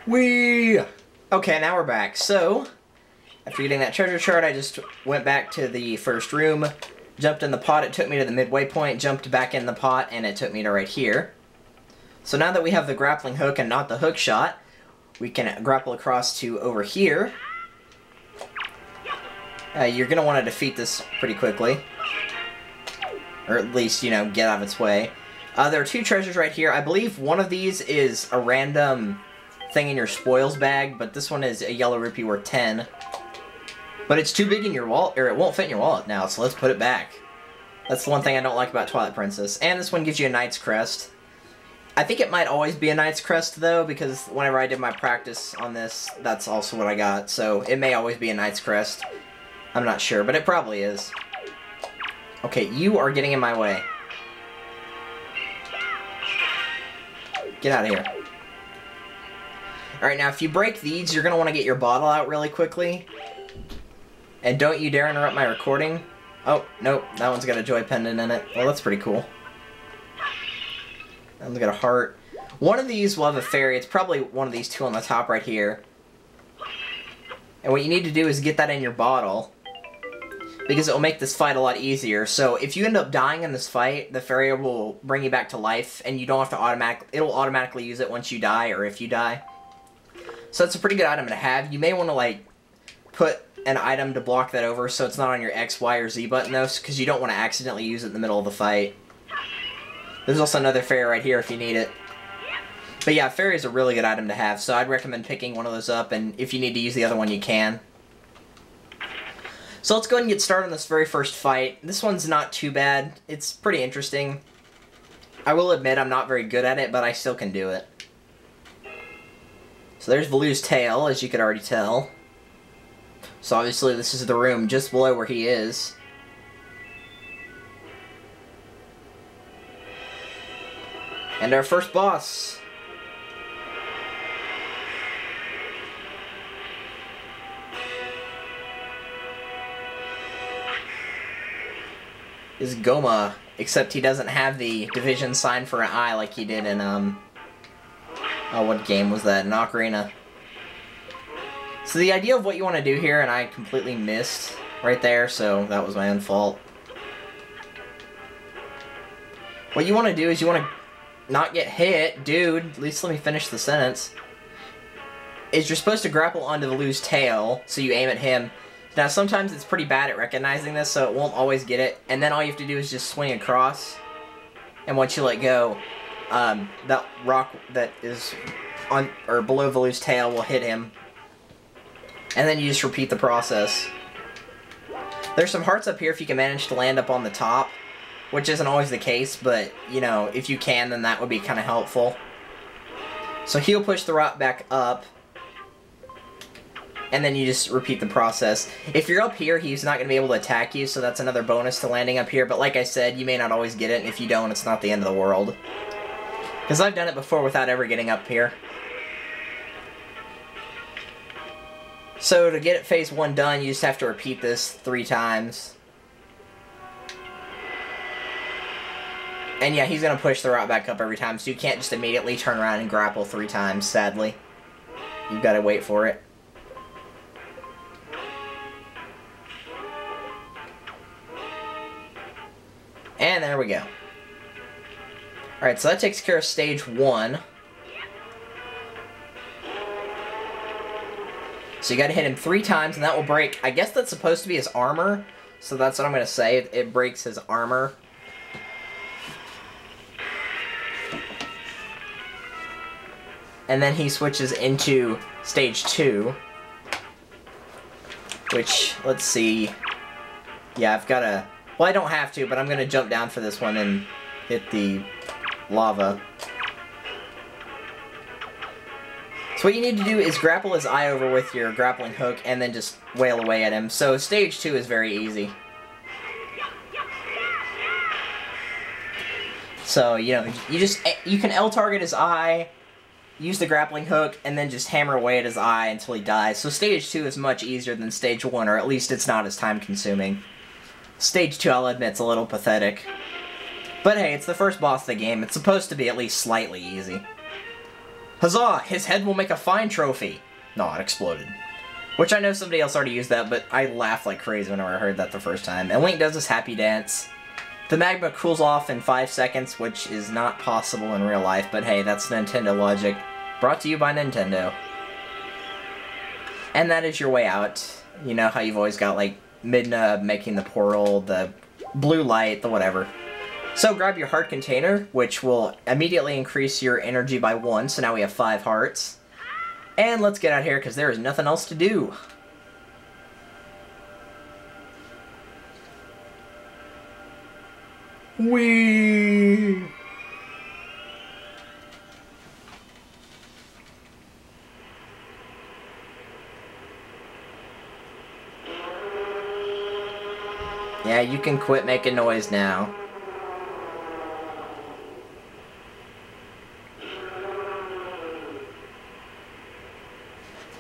Whee! Okay, now we're back. So, after getting that treasure chart, I just went back to the first room, jumped in the pot, it took me to the midway point, jumped back in the pot, and it took me to right here. So now that we have the grappling hook and not the hook shot, we can grapple across to over here. You're going to want to defeat this pretty quickly. Or at least, you know, get out of its way. There are two treasures right here. I believe one of these is a random thing in your spoils bag, but this one is a yellow rupee worth 10. But it's too big in your wallet, or it won't fit in your wallet now, so let's put it back. That's the one thing I don't like about Twilight Princess. And this one gives you a Knight's Crest. I think it might always be a Knight's Crest, though, because whenever I did my practice on this, that's also what I got. So it may always be a Knight's Crest. I'm not sure, but it probably is. Okay, you are getting in my way. Get out of here. Alright, now if you break these, you're going to want to get your bottle out really quickly. And don't you dare interrupt my recording. Oh, nope, that one's got a joy pendant in it. Well, that's pretty cool. That one's got a heart. One of these will have a fairy. It's probably one of these two on the top right here. And what you need to do is get that in your bottle, because it will make this fight a lot easier. So if you end up dying in this fight, the fairy will bring you back to life, and you don't have to it'll automatically use it once you die, or if you die. So that's a pretty good item to have. You may want to, like, put an item to block that over so it's not on your X, Y, or Z button, though, because you don't want to accidentally use it in the middle of the fight. There's also another fairy right here if you need it. But yeah, fairy is a really good item to have, so I'd recommend picking one of those up, and if you need to use the other one, you can. So let's go ahead and get started on this very first fight. This one's not too bad. It's pretty interesting. I will admit I'm not very good at it, but I still can do it. So there's Valoo's tail, as you could already tell. So obviously this is the room just below where he is. And our first boss. Is Gohma, except he doesn't have the division sign for an eye like he did in, oh, what game was that? In Ocarina. So the idea of what you want to do here, and I completely missed right there, so that was my own fault. What you want to do is you want to not get hit, dude, at least let me finish the sentence, is you're supposed to grapple onto Valoo's tail, so you aim at him. Now, sometimes it's pretty bad at recognizing this, so it won't always get it. And then all you have to do is just swing across. And once you let go, that rock that is on or below Valoo's tail will hit him. And then you just repeat the process. There's some hearts up here if you can manage to land up on the top, which isn't always the case, but, you know, if you can, then that would be kind of helpful. So he'll push the rock back up. And then you just repeat the process. If you're up here, he's not going to be able to attack you, so that's another bonus to landing up here. But like I said, you may not always get it, and if you don't, it's not the end of the world. Because I've done it before without ever getting up here. So to get phase 1 done, you just have to repeat this 3 times. And yeah, he's going to push the rock back up every time, so you can't just immediately turn around and grapple 3 times, sadly. You've got to wait for it. And there we go. Alright, so that takes care of stage 1. So you gotta hit him 3 times, and that will break. I guess that's supposed to be his armor, so that's what I'm gonna say. It breaks his armor. And then he switches into stage 2. Which, let's see. Yeah, I've gotta... Well, I don't have to, but I'm going to jump down for this one and hit the lava. So what you need to do is grapple his eye over with your grappling hook and then just wail away at him. So stage 2 is very easy. So, you know, you can L-target his eye, use the grappling hook, and then just hammer away at his eye until he dies. So stage 2 is much easier than stage 1, or at least it's not as time-consuming. Stage 2, I'll admit, is a little pathetic. But hey, it's the first boss of the game. It's supposed to be at least slightly easy. Huzzah! His head will make a fine trophy. No, it exploded. Which I know somebody else already used that, but I laughed like crazy whenever I heard that the first time. And Link does his happy dance. The magma cools off in 5 seconds, which is not possible in real life, but hey, that's Nintendo logic. Brought to you by Nintendo. And that is your way out. You know how you've always got, like, Midna making the portal, the blue light, the whatever. So grab your heart container, which will immediately increase your energy by 1, so now we have 5 hearts. And let's get out here, because there is nothing else to do. Whee! Yeah, you can quit making noise now.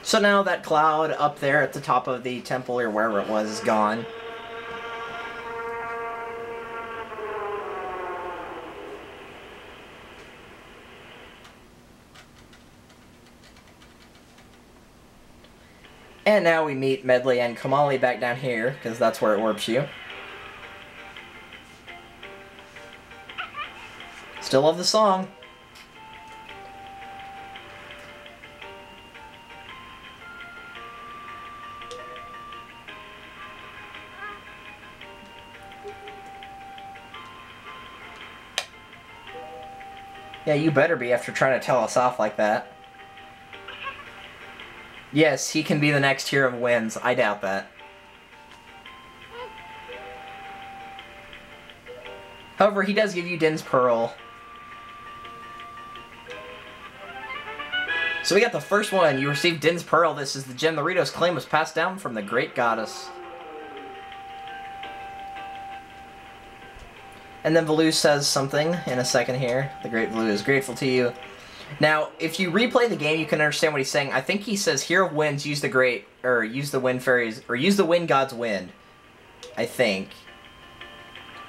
So now that cloud up there at the top of the temple or wherever it was is gone. And now we meet Medley and Kamali back down here, because that's where it warps you. Still love the song. Yeah, you better be after trying to tell us off like that. Yes, he can be the next hero of wins. I doubt that. However, he does give you Din's Pearl. So we got the first one. You received Din's Pearl. This is the gem the Ritos claim was passed down from the Great Goddess. And then Valoo says something in a second here. The Great Valoo is grateful to you. Now, if you replay the game, you can understand what he's saying. I think he says, Hero of Winds, use the Wind Fairies, or use the Wind God's Wind. I think.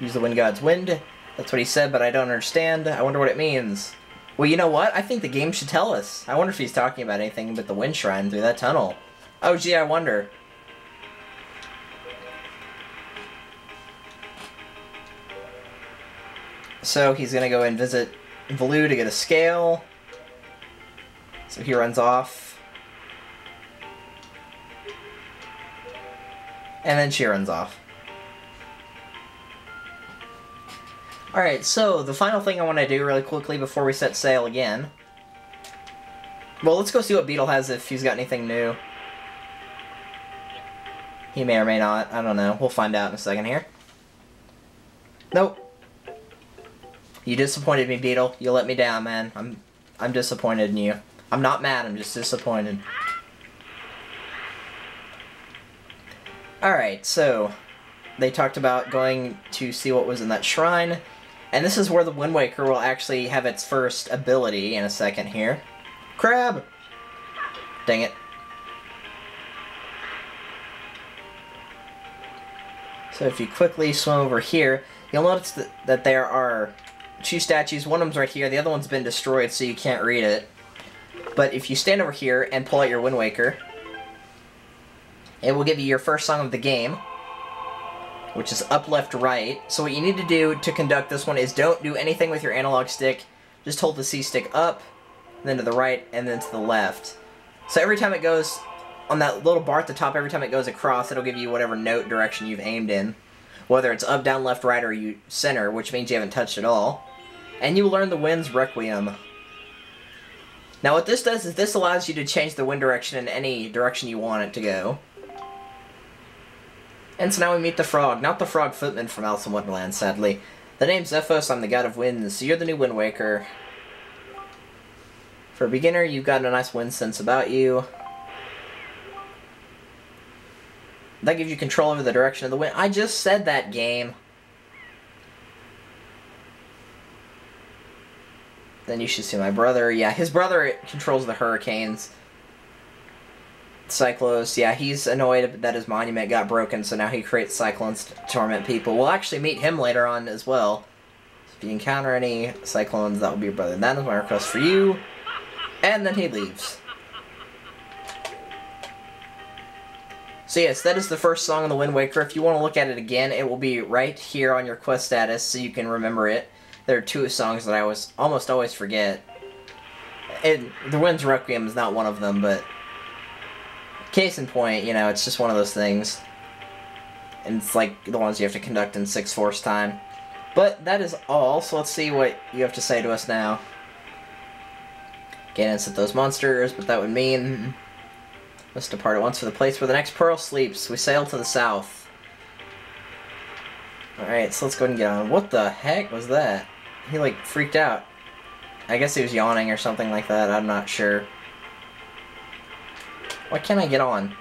Use the Wind God's Wind. That's what he said, but I don't understand. I wonder what it means. Well, you know what? I think the game should tell us. I wonder if he's talking about anything but the Wind Shrine through that tunnel. Oh, gee, I wonder. So he's going to go and visit Valoo to get a scale. So he runs off. And then she runs off. Alright, so the final thing I want to do really quickly before we set sail again. Well, let's go see what Beetle has if he's got anything new. He may or may not. I don't know. We'll find out in a second here. Nope. You disappointed me, Beetle. You let me down, man. I'm disappointed in you. I'm not mad, I'm just disappointed. Alright, so they talked about going to see what was in that shrine. And this is where the Wind Waker will actually have its first ability in a second here. Crab! Dang it. So if you quickly swim over here, you'll notice that there are 2 statues. One of them's right here, the other one's been destroyed so you can't read it. But if you stand over here and pull out your Wind Waker, it will give you your first song of the game, which is up, left, right. So what you need to do to conduct this one is don't do anything with your analog stick. Just hold the C stick up, then to the right, and then to the left. So every time it goes on that little bar at the top, every time it goes across, it'll give you whatever note direction you've aimed in. Whether it's up, down, left, right, or you center, which means you haven't touched at all. And you learn the Wind's Requiem. Now what this does is this allows you to change the wind direction in any direction you want it to go. And so now we meet the frog. Not the frog footman from Alice in Wonderland, sadly. The name's Zephos, I'm the god of winds, so you're the new Wind Waker. For a beginner, you've got a nice wind sense about you. That gives you control over the direction of the wind. I just said that, game. Then you should see my brother. Yeah, his brother controls the hurricanes. Cyclos, yeah, he's annoyed that his monument got broken, so now he creates cyclones to torment people. We'll actually meet him later on as well. So if you encounter any cyclones, that will be your brother. That is my request for you. And then he leaves. So yes, that is the first song in the Wind Waker. If you want to look at it again, it will be right here on your quest status so you can remember it. There are two songs that I almost always forget. The Wind's Requiem is not one of them, but case in point, you know, it's just one of those things. And it's like the ones you have to conduct in 6 Force time. But that is all, so let's see what you have to say to us now. Can't instant those monsters, but that would mean... Must depart at once for the place where the next pearl sleeps. We sail to the south. Alright, so let's go ahead and get on. What the heck was that? He, like, freaked out. I guess he was yawning or something like that. I'm not sure. Why can't I get on?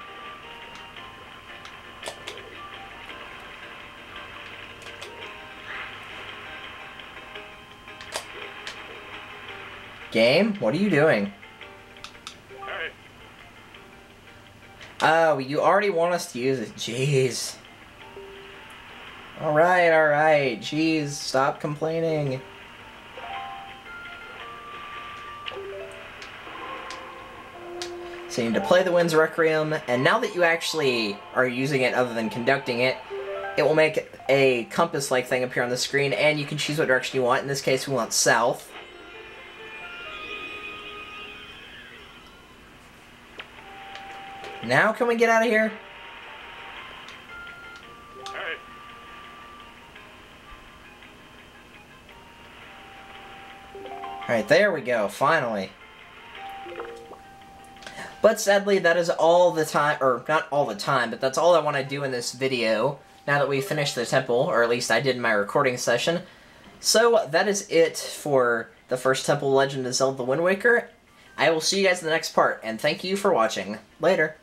Game? What are you doing? Oh, you already want us to use it. Jeez. Alright, alright. Jeez, stop complaining. So you need to play the Wind's Requiem, and now that you actually are using it other than conducting it, it will make a compass-like thing appear on the screen, and you can choose what direction you want. In this case, we want south. Now can we get out of here? Alright, there we go, finally. But sadly, that is all the time, or not all the time, but that's all I want to do in this video, now that we finished the temple, or at least I did in my recording session. So, that is it for the first Temple Legend of Zelda: The Wind Waker. I will see you guys in the next part, and thank you for watching. Later.